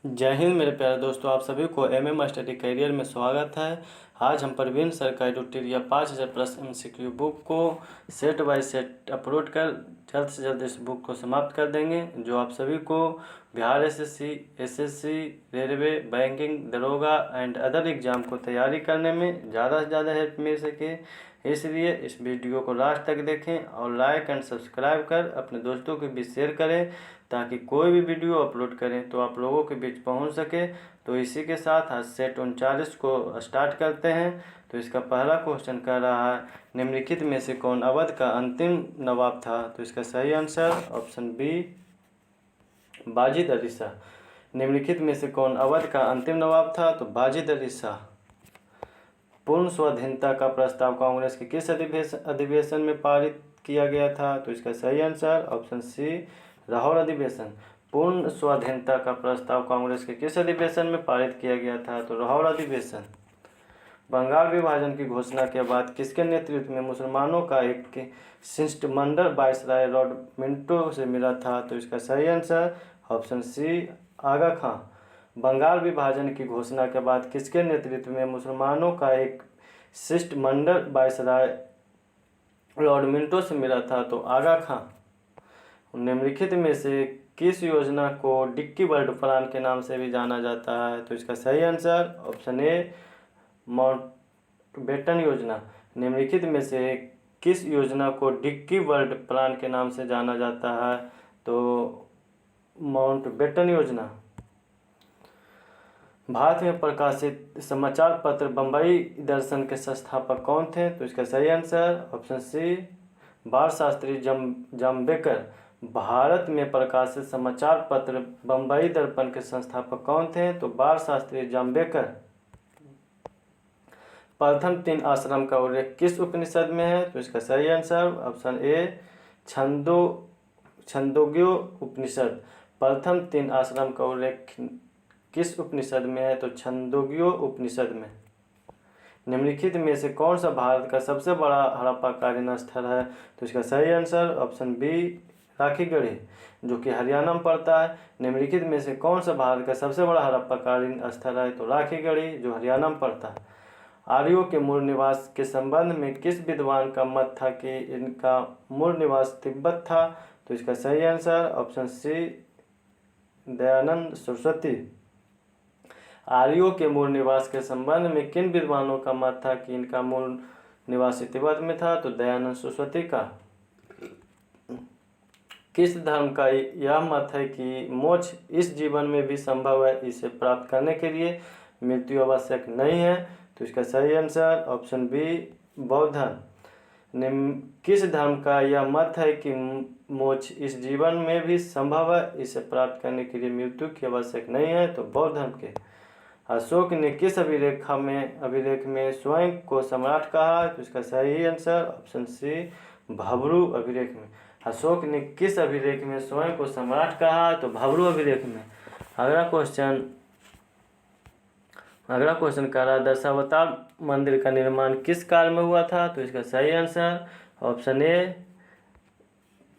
जय हिंद मेरे प्यारे दोस्तों, आप सभी को एमएम स्टडी करियर में स्वागत है। आज हम प्रवीण सर का ट्यूटोरियल 5000 प्लस एमसीक्यू बुक को सेट बाय सेट अपलोड कर जल्द से जल्द इस बुक को समाप्त कर देंगे, जो आप सभी को बिहार एसएससी, रेलवे, बैंकिंग, दरोगा एंड अदर एग्ज़ाम को तैयारी करने में ज़्यादा से ज़्यादा हेल्प मिल सके। इसलिए इस वीडियो को लास्ट तक देखें और लाइक एंड सब्सक्राइब कर अपने दोस्तों के बीच शेयर करें, ताकि कोई भी वीडियो अपलोड करें तो आप लोगों के बीच पहुंच सके। तो इसी के साथ आज सेट 39 को स्टार्ट करते हैं। तो इसका पहला क्वेश्चन कह रहा है, निम्नलिखित में से कौन अवध का अंतिम नवाब था? तो इसका सही answer option B, Wajid Ali Shah. निम्नलिखित में से कौन अवध का अंतिम नवाब था? तो बाजिद अली शाह। पूर्ण स्वाधीनता का प्रस्ताव कांग्रेस के किस अधिवेशन में पारित किया गया था? तो इसका सही आंसर ऑप्शन सी, लाहौर अधिवेशन। पूर्ण स्वाधीनता का प्रस्ताव कांग्रेस के किस अधिवेशन में पारित किया गया था? तो लाहौर अधिवेशन। बंगाल विभाजन की घोषणा के बाद किसके नेतृत्व में मुसलमानों का एक शिष्टमंडल वायसराय लॉर्ड मिंटो से मिला था? तो इसका सही आंसर ऑप्शन सी, आगा खां। बंगाल विभाजन की घोषणा के बाद किसके नेतृत्व में मुसलमानों का एक शिष्टमंडल वायसराय लॉर्ड मिंटो से मिला था? तो आगा खां। निम्नलिखित में से किस योजना को डिक्की वर्ल्ड प्लान के नाम से भी जाना जाता है? तो इसका सही आंसर ऑप्शन ए, माउंटबेटन योजना। निम्नलिखित में से किस योजना को डिक्की वर्ल्ड प्लान के नाम से जाना जाता है? तो माउंटबेटन योजना। भारत में प्रकाशित समाचार पत्र बम्बई दर्शन के संस्थापक कौन थे? तो इसका सही आंसर ऑप्शन सी, बाल शास्त्री जाम्बेकर। भारत में प्रकाशित समाचार पत्र बम्बई दर्पण के संस्थापक कौन थे? तो बाल शास्त्री जाम्बेकर। प्रथम 3 आश्रम का उल्लेख किस उपनिषद में है? तो इसका सही आंसर ऑप्शन ए, छंदोग्यो उपनिषद। प्रथम 3 आश्रम का उल्लेख किस उपनिषद में है? तो छंदोग्यो उपनिषद में। निम्नलिखित में से कौन सा भारत का सबसे बड़ा हड़प्पाकालीन स्थल है? तो इसका सही आंसर ऑप्शन बी, राखीगढ़ी, जो कि हरियाणा में पड़ता है। निम्नलिखित में से कौन सा भारत का सबसे बड़ा हड़प्पाकालीन स्थल है? तो राखीगढ़ी, जो हरियाणा में पड़ता है। आर्यों के मूल निवास के संबंध में किस विद्वान का मत था कि इनका मूल निवास तिब्बत था? तो इसका सही answer option C, Dayanand Saraswati. आर्यों के मूल निवास के संबंध में किन विद्वानों का मत था कि इनका मूल निवास तिब्बत में था? तो दयानंद सरस्वती का। किस धर्म का यह मत है कि मोक्ष इस जीवन में भी संभव है, इसे प्राप्त करने के लिए मृत्यु आवश्यक नहीं है? तो इसका सही आंसर ऑप्शन बी, बौद्ध धर्म। किस धर्म का यह मत है कि मोक्ष इस जीवन में भी संभव है, इसे प्राप्त करने के लिए मृत्यु की आवश्यक नहीं है? तो बौद्ध धर्म के। अशोक ने किस अभिलेख में स्वयं को सम्राट कहा? तो इसका सही आंसर ऑप्शन सी, भब्रू अभिलेख में। अशोक ने किस अभिलेख में स्वयं को सम्राट कहा? तो भब्रू अभिलेख में। अगला क्वेश्चन कह रहा है, दशावतार मंदिर का निर्माण किस काल में हुआ था? तो इसका सही आंसर ऑप्शन ए,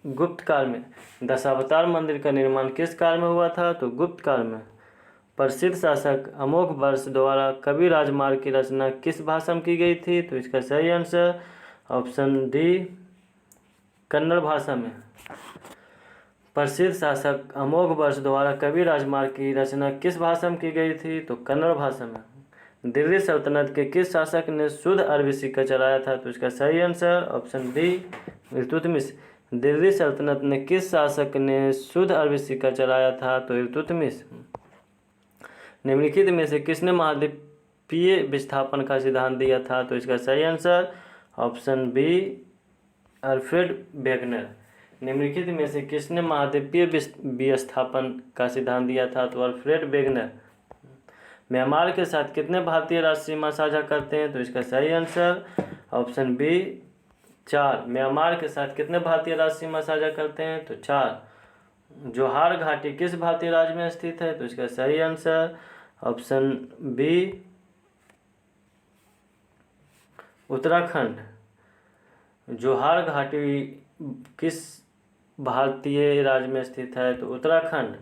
गुप्त काल में। दशावतार मंदिर का निर्माण किस काल में हुआ था? तो गुप्त काल में। प्रसिद्ध शासक अमोघ वर्ष द्वारा कवि राजमार्ग की रचना किस भाषा में की गई थी? तो इसका सही आंसर ऑप्शन डी, कन्नड़ भाषा में। प्रसिद्ध शासक अमोघ वर्ष द्वारा कवि राजमार्ग की रचना किस भाषा में की गई थी? तो कन्नड़ भाषा में। दिल्ली सल्तनत के किस शासक ने शुद्ध अरबी सिक्का चलाया था? तो इसका सही answer option D, Iltutmish. Delhi सल्तनत ने किस शासक ने शुद्ध अरबी सिक्का चलाया था? तो इल्तुतमिश। निम्नलिखित में से किसने महाद्वीपीय विस्थापन का सिद्धांत दिया था? तो इसका सही answer option B, Alfred Wegener. निम्नलिखित में से किसने महाद्वीपीय विस्थापन का सिद्धांत दिया था? तो अल्फ्रेड वेगनर। म्यांमार के साथ कितने भारतीय राष्ट्र सीमा साझा करते हैं? तो इसका सही आंसर ऑप्शन बी, 4। म्यांमार के साथ कितने भारतीय राष्ट्र सीमा साझा करते हैं? तो 4। जोहार घाटी किस भारतीय राज्य में स्थित है? तो इसका सही आंसर ऑप्शन बी, उत्तराखंड। जोहार घाटी किस भारतीय राज्य में स्थित है? तो उत्तराखंड।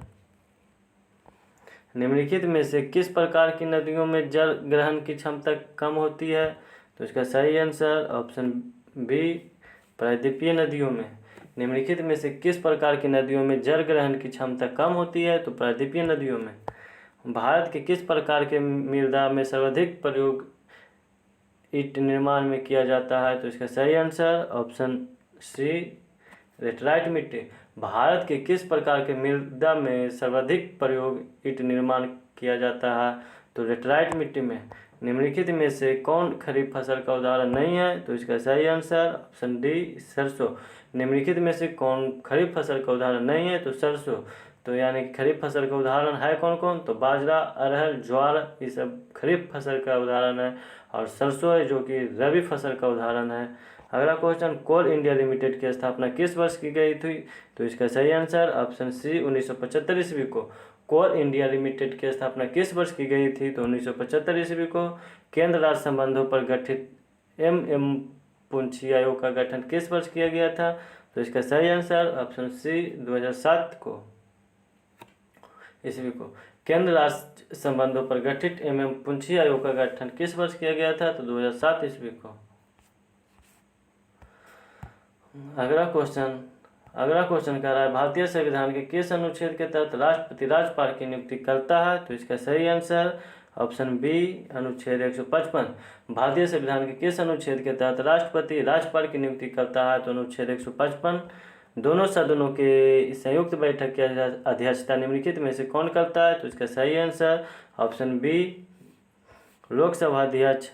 निम्नलिखित में से किस प्रकार की नदियों में जल ग्रहण की क्षमता कम होती है? तो इसका सही आंसर ऑप्शन बी, प्रायद्वीपीय नदियों में। निम्नलिखित में से किस प्रकार की नदियों में जल ग्रहण की क्षमता कम होती है? तो प्रायद्वीपीय नदियों में। भारत के किस प्रकार के मृदा में सर्वाधिक प्रयोग ईंट निर्माण में किया जाता है? तो इसका सही आंसर ऑप्शन सी, लेटराइट मिट्टी। भारत के किस प्रकार के मृदा में सर्वाधिक प्रयोग ईंट निर्माण किया जाता है? तो लेटराइट मिट्टी में। निम्नलिखित में से कौन खरीफ फसल का उदाहरण नहीं है? तो इसका सही आंसर ऑप्शन डी, सरसों। निम्नलिखित में से कौन खरीफ फसल का उदाहरण नहीं है? तो सरसों। तो यानी कि खरीफ फसल का उदाहरण है कौन कौन? तो बाजरा, अरहर, ज्वार, ये सब खरीफ फसल का उदाहरण है, और सरसों है जो कि रबी फसल का उदाहरण है। अगला क्वेश्चन, कोल इंडिया लिमिटेड की स्थापना किस वर्ष की गई थी? तो इसका सही आंसर ऑप्शन सी, 1975 ईस्वी को। कोल इंडिया लिमिटेड की स्थापना किस वर्ष की गई थी? तो 1975 ईस्वी को। केंद्र राज्य संबंधों पर गठित एम पुंछी आयोग का गठन किस वर्ष किया गया था? तो इसका सही आंसर ऑप्शन सी, 2007 को ईस्वी को। केंद्र राज्य संबंधों पर गठित पुंछी आयोग का गठन किस वर्ष किया गया था? तो 2007 ईस्वी को। अगला क्वेश्चन कह रहा है, भारतीय संविधान के किस अनुच्छेद के तहत राष्ट्रपति राज्यपाल की नियुक्ति करता है? तो इसका सही आंसर ऑप्शन बी, अनुच्छेद 155। भारतीय संविधान के किस अनुच्छेद के तहत राष्ट्रपति राज्यपाल की नियुक्ति करता है? तो अनुच्छेद 155। दोनों सदनों के संयुक्त बैठक की अध्यक्षता निम्नलिखित में से कौन करता है? तो इसका सही आंसर ऑप्शन बी, लोकसभा अध्यक्ष।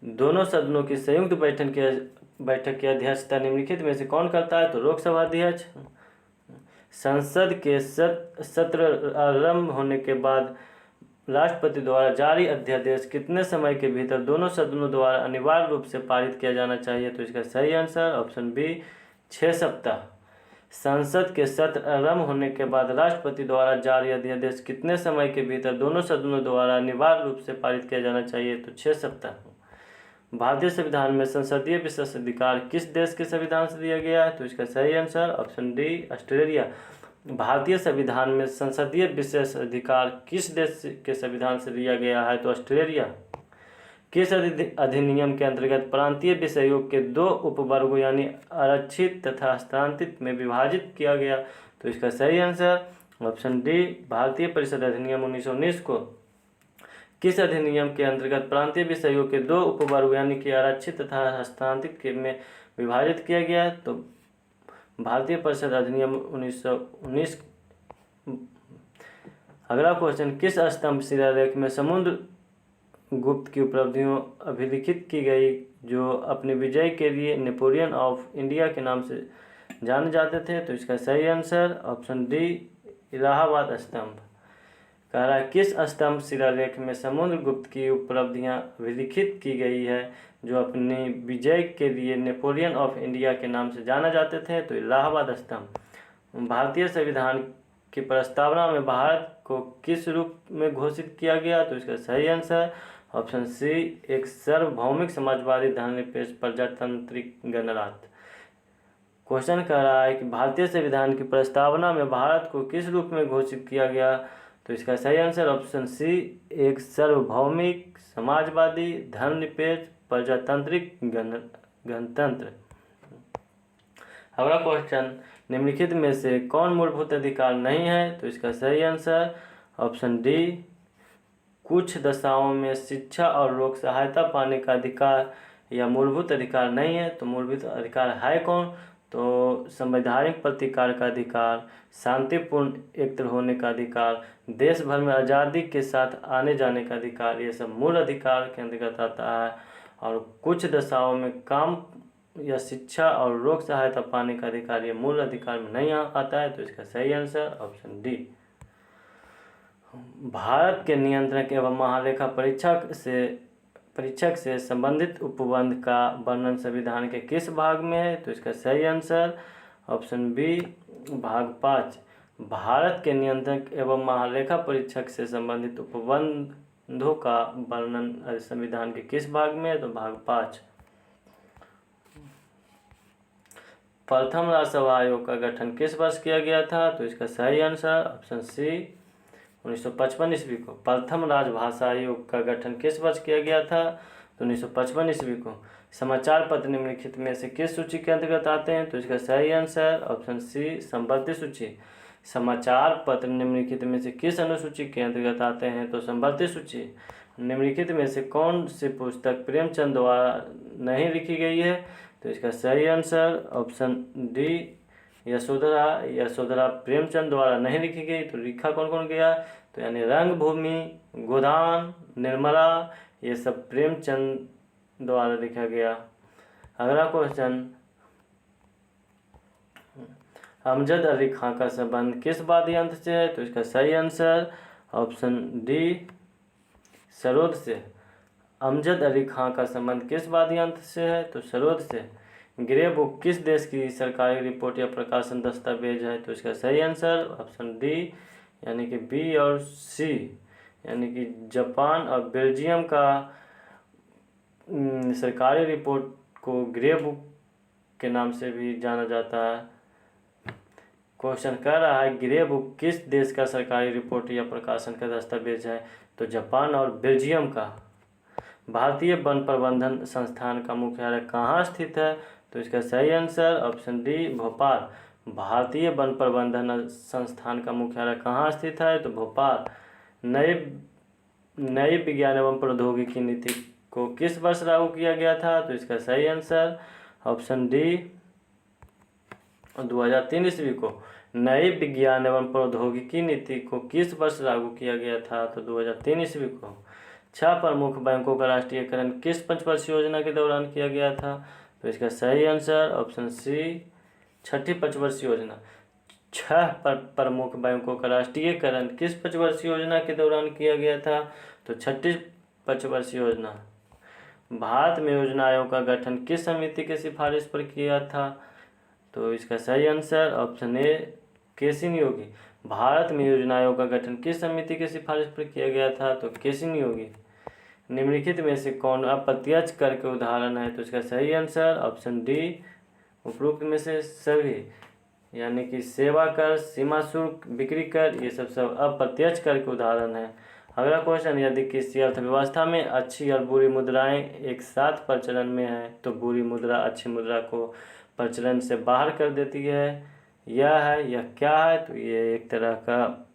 दोनों सदनों की संयुक्त बैठक की अध्यक्षता निम्नलिखित में से कौन करता है? तो लोकसभा अध्यक्ष। संसद के सत्र आरंभ होने के बाद राष्ट्रपति द्वारा जारी अध्यादेश कितने समय के भीतर दोनों सदनों द्वारा अनिवार्य रूप से पारित किया जाना चाहिए? तो इसका सही आंसर ऑप्शन बी, 6 सप्ताह। संसद के सत्र आरंभ होने के बाद राष्ट्रपति द्वारा जारी अध्यादेश कितने समय के भीतर दोनों सदनों द्वारा अनिवार्य रूप से पारित किया जाना चाहिए? तो 6 सप्ताह। भारतीय संविधान में संसदीय विशेषाधिकार किस देश के संविधान से दिया गया है? तो इसका सही आंसर ऑप्शन डी, ऑस्ट्रेलिया। भारतीय संविधान में संसदीय विशेषाधिकार किस देश के संविधान से दिया गया है? तो ऑस्ट्रेलिया। किस अधिनियम के अंतर्गत प्रांतीय विषयों के 2 उपवर्गों यानी आरक्षित तथा हस्तांतरित में विभाजित किया गया? तो इसका सही आंसर ऑप्शन डी, भारतीय परिषद अधिनियम 1919 को। किस अधिनियम के अंतर्गत प्रांतीय विषयों के 2 उपवर्ग यानी कि आरक्षित तथा हस्तांतरित में विभाजित किया गया? तो भारतीय परिषद अधिनियम 1919। अगला क्वेश्चन, किस स्तंभ शिलालेख में समुद्र गुप्त की उपलब्धियों अभिलिखित की गई जो अपनी विजय के लिए नेपोलियन ऑफ इंडिया के नाम से जाने जाते थे? तो इसका सही आंसर ऑप्शन डी, इलाहाबाद स्तंभ। कह रहा है, किस स्तंभ शिलालेख में समुद्रगुप्त की उपलब्धियां अभिलिखित की गई है जो अपनी विजय के लिए नेपोलियन ऑफ इंडिया के नाम से जाना जाते थे? तो इलाहाबाद स्तंभ। भारतीय संविधान की प्रस्तावना में भारत को किस रूप में घोषित किया गया? तो इसका सही आंसर ऑप्शन सी, एक सार्वभौमिक समाजवादी धर्मनिरपेक्ष प्रजातांत्रिक गणराज्य। क्वेश्चन कह रहा है कि भारतीय संविधान की प्रस्तावना में भारत को किस रूप में घोषित किया गया? तो इसका सही आंसर ऑप्शन सी, एक सार्वभौमिक समाजवादी धर्मनिरपेक्ष प्रजातांत्रिक गणतंत्र। अगला क्वेश्चन, निम्नलिखित में से कौन मूलभूत अधिकार नहीं है? तो इसका सही आंसर ऑप्शन डी, कुछ दशाओं में शिक्षा और लोक सहायता पाने का अधिकार या मूलभूत अधिकार नहीं है। तो मूलभूत अधिकार है कौन? तो संवैधानिक प्रतिकार का अधिकार, शांतिपूर्ण एकत्र होने का अधिकार, देश भर में आज़ादी के साथ आने जाने का अधिकार, ये सब मूल अधिकार के अंतर्गत आता है। और कुछ दशाओं में काम या शिक्षा और लोक सहायता पाने का अधिकार ये मूल अधिकार में नहीं आता है। तो इसका सही आंसर ऑप्शन डी। भारत के नियंत्रक एवं महालेखा परीक्षक से संबंधित उपबंध का वर्णन संविधान के किस भाग में है? तो इसका सही आंसर ऑप्शन बी, भाग 5। भारत के नियंत्रक एवं महालेखा परीक्षक से संबंधित उपबंधों का वर्णन संविधान के किस भाग में है? तो भाग 5। प्रथम राज्यसभा आयोग का गठन किस वर्ष किया गया था? तो इसका सही आंसर ऑप्शन सी, 1955 ईस्वी को। प्रथम राजभाषा आयोग का गठन किस वर्ष किया गया था? तो 1955 ईस्वी को। समाचार पत्र निम्नलिखित में से किस सूची के अंतर्गत आते हैं? तो इसका सही आंसर ऑप्शन सी संवर्ती सूची। समाचार पत्र निम्नलिखित में से किस अनुसूची के अंतर्गत आते हैं? तो संवर्ती सूची। निम्नलिखित में से कौन सी पुस्तक प्रेमचंद द्वारा नहीं लिखी गई है? तो इसका सही answer option D Yashodhara. Yashodhara Premchand द्वारा नहीं लिखी गई। तो लिखा कौन कौन गया? तो यानी रंगभूमि, गोदान, निर्मला, ये सब प्रेमचंद द्वारा लिखा गया। अगला क्वेश्चन, अमजद अली खां का संबंध किस वाद्य यंत्र से है? तो इसका सही आंसर ऑप्शन डी सरोद से। अमजद अली खां का संबंध किस वाद्य यंत्र से है? तो सरोद से। ग्रे बुक किस देश की सरकारी रिपोर्ट या प्रकाशन दस्तावेज है? तो इसका सही आंसर ऑप्शन डी यानी कि बी और सी, यानी कि जापान और बेल्जियम का सरकारी रिपोर्ट को ग्रे बुक के नाम से भी जाना जाता है। क्वेश्चन कर रहा है ग्रे बुक किस देश का सरकारी रिपोर्ट या प्रकाशन का दस्तावेज है? तो जापान और बेल्जियम का। भारतीय वन प्रबंधन संस्थान का मुख्यालय कहाँ स्थित है? तो इसका सही आंसर ऑप्शन डी भोपाल। भारतीय वन प्रबंधन संस्थान का मुख्यालय कहाँ स्थित है? तो भोपाल। नई विज्ञान एवं प्रौद्योगिकी नीति को किस वर्ष लागू किया गया था? तो इसका सही आंसर ऑप्शन डी 2003 ईस्वी को। नई विज्ञान एवं प्रौद्योगिकी नीति को किस वर्ष लागू किया गया था? तो 2003 ईस्वी को। 6 प्रमुख बैंकों का राष्ट्रीयकरण किस पंचवर्षीय योजना के दौरान किया गया था? तो इसका सही आंसर ऑप्शन सी छठी पंचवर्षीय योजना। 6 प्रमुख बैंकों का राष्ट्रीयकरण किस पंचवर्षीय योजना के दौरान किया गया था? तो छठी पंचवर्षीय योजना। भारत में योजना आयोग का गठन किस समिति की सिफारिश पर किया था? तो इसका सही आंसर ऑप्शन ए केसिन योगी। भारत में योजना आयोग का गठन किस समिति की सिफारिश पर किया गया था? तो केसिन योगी। निम्नलिखित में से कौन अप्रत्यक्ष कर के उदाहरण है? तो इसका सही आंसर ऑप्शन डी उपरोक्त में से सभी, यानी कि सेवा कर, सीमा शुल्क, बिक्री कर, ये सब अप्रत्यक्ष कर के उदाहरण है। अगला क्वेश्चन, यदि किसी अर्थव्यवस्था में अच्छी और बुरी मुद्राएं एक साथ प्रचलन में है तो बुरी मुद्रा अच्छी मुद्रा को प्रचलन से बाहर कर देती है। यह क्या है? तो ये एक तरह का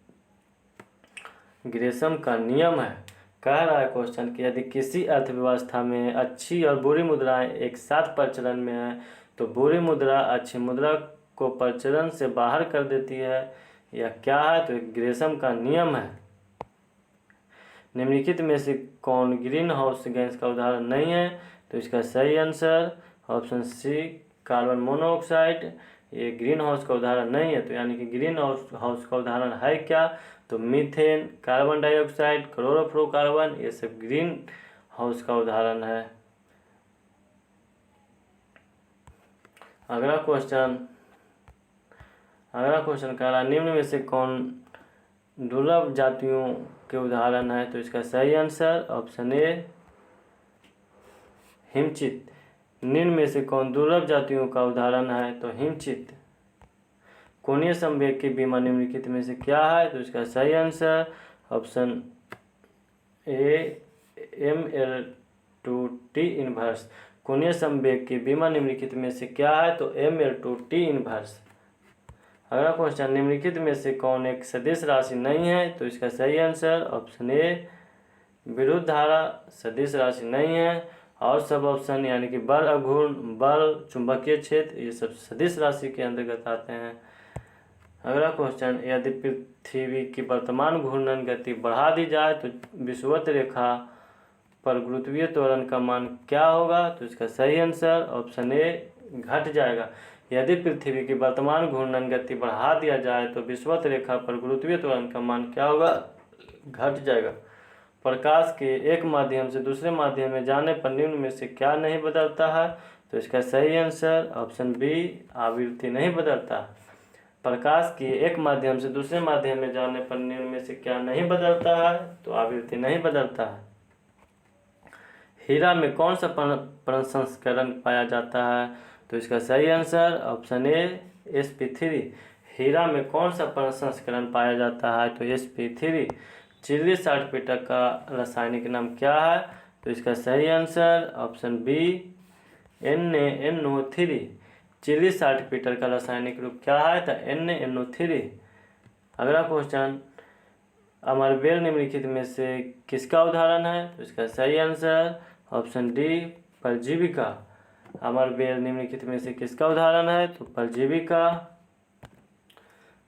ग्रेशम का नियम है। कह रहा है क्वेश्चन कि यदि किसी अर्थव्यवस्था में अच्छी और बुरी मुद्राएं एक साथ प्रचलन में है तो बुरी मुद्रा अच्छी मुद्रा को प्रचलन से बाहर कर देती है। यह क्या है? तो एक ग्रेशम का नियम है। निम्नलिखित में से कौन ग्रीन हाउस गैस का उदाहरण नहीं है? तो इसका सही answer option C carbon monoxide. ये ग्रीन हाउस का उदाहरण नहीं है। तो यानी कि ग्रीन हाउस का उदाहरण है क्या? तो मीथेन, कार्बन डाइऑक्साइड, क्लोरोफ्लोरोकार्बन, ये सब ग्रीन हाउस का उदाहरण है। अगला क्वेश्चन कह रहा है निम्न में से कौन दुर्लभ जातियों के उदाहरण है? तो इसका सही आंसर ऑप्शन ए हिमचित। निम्न में से कौन दुर्लभ जातियों का उदाहरण है? तो हिमचित। कोणीय संवेग की बीमा निम्नलिखित में से क्या है? तो इसका सही answer option A ML2T inverse. कोणीय संवेग की बीमा निम्नलिखित में से क्या है? तो ML2T इनवर्स। अगला क्वेश्चन, निम्नलिखित में से कौन एक सदिश राशि नहीं है? तो इसका सही आंसर ऑप्शन ए विद्युत धारा सदिश राशि नहीं है। और सब ऑप्शन यानी कि बल अघूर्ण, बल, चुंबकीय क्षेत्र, ये सब सदिश राशि के अंतर्गत आते हैं। अगला क्वेश्चन, यदि पृथ्वी की वर्तमान घूर्णन गति बढ़ा दी जाए तो विषुवत रेखा पर गुरुत्वीय त्वरण का मान क्या होगा? तो इसका सही आंसर ऑप्शन ए घट जाएगा। यदि पृथ्वी की वर्तमान घूर्णन गति बढ़ा दिया जाए तो विषुवत रेखा पर गुरुत्वीय त्वरण का मान क्या होगा? घट जाएगा। प्रकाश के एक माध्यम से दूसरे माध्यम में जाने पर निम्न में से क्या नहीं बदलता है? तो इसका सही आंसर ऑप्शन बी आवृत्ति नहीं बदलता। प्रकाश के एक माध्यम से दूसरे माध्यम में जाने पर निम्न में से क्या नहीं बदलता है? तो आवृत्ति नहीं बदलता है। हीरा में कौन सा प्रसंस्करण पाया जाता है? तो इसका सही आंसर ऑप्शन ए sp3। हीरा में कौन सा प्रसंस्करण पाया जाता है? तो sp3। चिल्ली साल्टपेटर का रासायनिक नाम क्या है? तो इसका सही answer option B NaNO3। Chile saltpetre का रासायनिक रूप क्या है? तो NaNO3। अगला क्वेश्चन, अमरबेल निम्नलिखित में से किसका उदाहरण है? तो इसका सही आंसर ऑप्शन डी परजीवी का। अमरबेल निम्नलिखित में से किसका उदाहरण है? तो परजीवी का।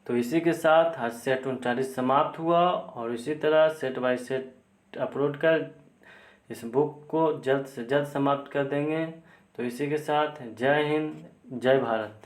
तो इसी के साथ आज सेट 39 समाप्त हुआ और इसी तरह सेट बाय सेट अपलोड कर इस बुक को जल्द से जल्द समाप्त कर देंगे। तो इसी के साथ जय हिंद, जय भारत।